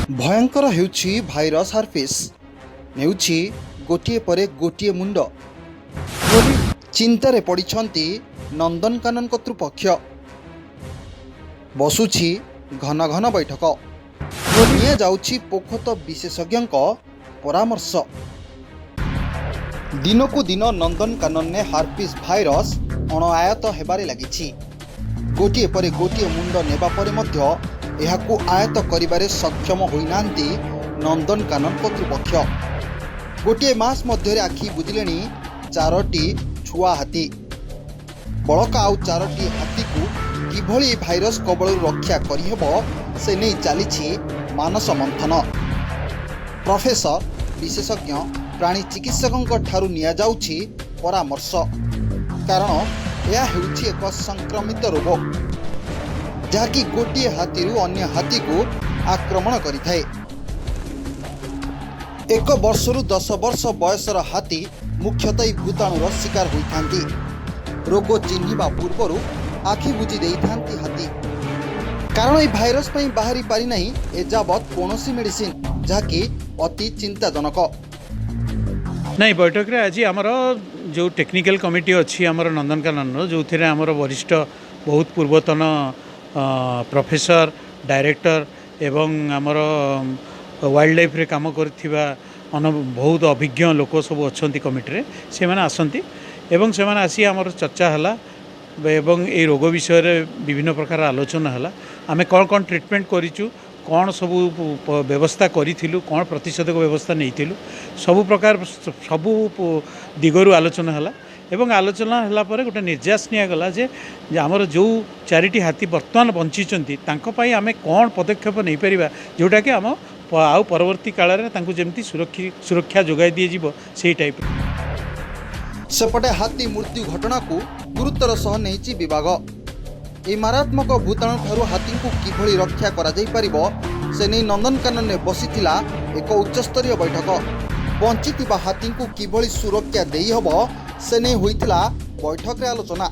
भयंकर हेउछि भाइरस हार्पिस नेउछि गोटिए परे गोटिए मुंड बोली चिंतारे पड़िछंती नंदनकानन कर्तृपक्ष। बसुछि घन घन बैठक निया जाउछि पोखत विशेषज्ञ परामर्श। दिनकु दिन नंदनकानन ने हार्पिस भाइरस अणआयत हेबारे लागिछि। गोटिए परे गोटिए मुंड नेबा परे मध्य एहाकु आयत करिबारे सक्षम होइनांती नंदनकानन कर्तृपक्ष। गोटिए मास मध्य आखि बुझिलेनी 4टी छुआ हाथी। बड़का आउ 4टी हाथी को किभली भाइरस कबल रक्षा करिहेब से नहीं चली मानस मंथन। प्रोफेसर विशेषज्ञ प्राणी चिकित्सकों ठारू निया जाउछि परामर्श। कारण यह हेउछि एक संक्रमित रोग जहाँकि गोटे हाथी अन्य हाथी को आक्रमण करिथाए। 1 वर्षरू 10 वर्ष बयसर हाथी मुख्यतः भूताणुर शिकार होइथांती। रोग चिन्हिबा पूर्वरु आखि बुझी देइथांती हाथी। कारण ए भाइरस पई बाहरी पारि नाही एजावत कोनोसी मेडिसिन जहाँकि अति चिंताजनक। नहीं बैठक रे आज आमर जो टेक्निकल कमिटी अच्छी आमर नंदनकानन जो थे आमर वरिष्ठ बहुत पूर्वतन प्रोफेसर डायरेक्टर एवं आमर वाइल्ड लाइफ रे काम करथिबा बहुत अभिज्ञ लोक सब अच्छी कमिटी रे से माने आसंती एवं से माने आसी आमर चर्चा हला एवं ए रोग विषय रे विभिन्न प्रकार आलोचना हला। आमे कौन ट्रीटमेंट करिचु कौन सब व्यवस्था करूँ कौन प्रतिषेधक व्यवस्था नहीं सबु प्रकार सबू दिगरु आलोचना हला एवं आलोचना हला पर गोटे निर्यास निगला जे आमर जो 4टी हाथी वर्तमान बंचीचंती तांको पई आमे कौन पदक्षेप नहीं परिबा जोटा कि आम आउ परवर्ती काल रे तांको जेमती सुरक्षा जोगाई दिए जीवो सेही टाइप। सेपटे हाथी मृत्यु घटना को गुरुतर सह नेछि विभाग। ए मारात्मक भूताणु ठारू हाथी को किभली रक्षा करा जाई परिबो से नहीं नंदनकानन ने बसिथिला एक उच्चस्तरीय बैठक। बंचिथिबा हाथी को किभली सुरक्षा देई हबो से नहीं हुईथिला बैठक रे आलोचना।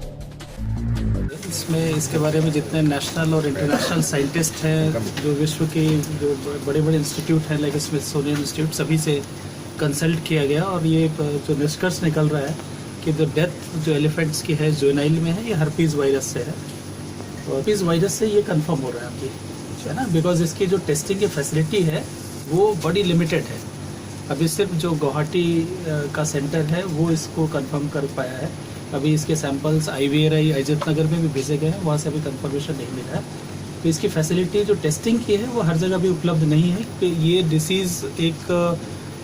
इसके बारे में जितने नेशनल और इंटरनेशनल साइंटिस्ट हैं जो विश्व के जो बड़े बड़े इंस्टीट्यूट हैं लाइक स्मिथसोनियन इंस्टीट्यूट सभी से कंसल्ट किया गया और ये जो निष्कर्ष निकल रहा है कि जो डेथ जो एलिफेंट्स की है जुवेनाइल में है ये हर्पीज वायरस से है। हर्पीज वायरस से ये कंफर्म हो रहा है अभी है ना बिकॉज इसकी जो टेस्टिंग की फैसिलिटी है वो बड़ी लिमिटेड है। अभी सिर्फ जो गुवाहाटी का सेंटर है वो इसको कंफर्म कर पाया है। अभी इसके सैंपल्स IVRI अजत नगर में भी भेजे गए हैं, वहाँ से अभी कंफर्मेशन नहीं मिला है। तो इसकी फैसिलिटी जो टेस्टिंग की है वो हर जगह भी उपलब्ध नहीं है कि ये डिसीज़ एक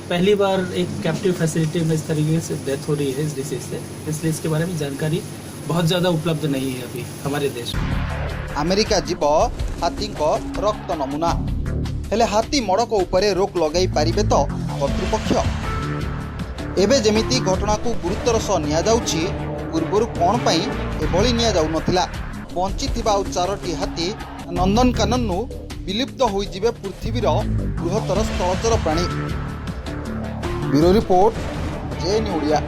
पहली बार एक कैप्टिव फैसिलिटी में इस तरीके से डेथ हो रही है इस डिसीज से, इसलिए इसके बारे में जानकारी बहुत ज़्यादा उपलब्ध नहीं है अभी हमारे देश में। अमेरिका जीव हाथी रक्त नमूना हेले हाथी मड़क उपरे रोक लगाई पारिबे तो कर्तृपक्ष। एबे जेमिति घटना को गुरुतर सह निया जाउछि पूर्वरु कोन पई एभली निया जाउ नथिला। बंचिथिबा 4टी हाथी नंदनकानन विलुप्त होई जिवे पृथ्वीर बृहत्तर स्थलचर प्राणी। Bureau report JNE Odia.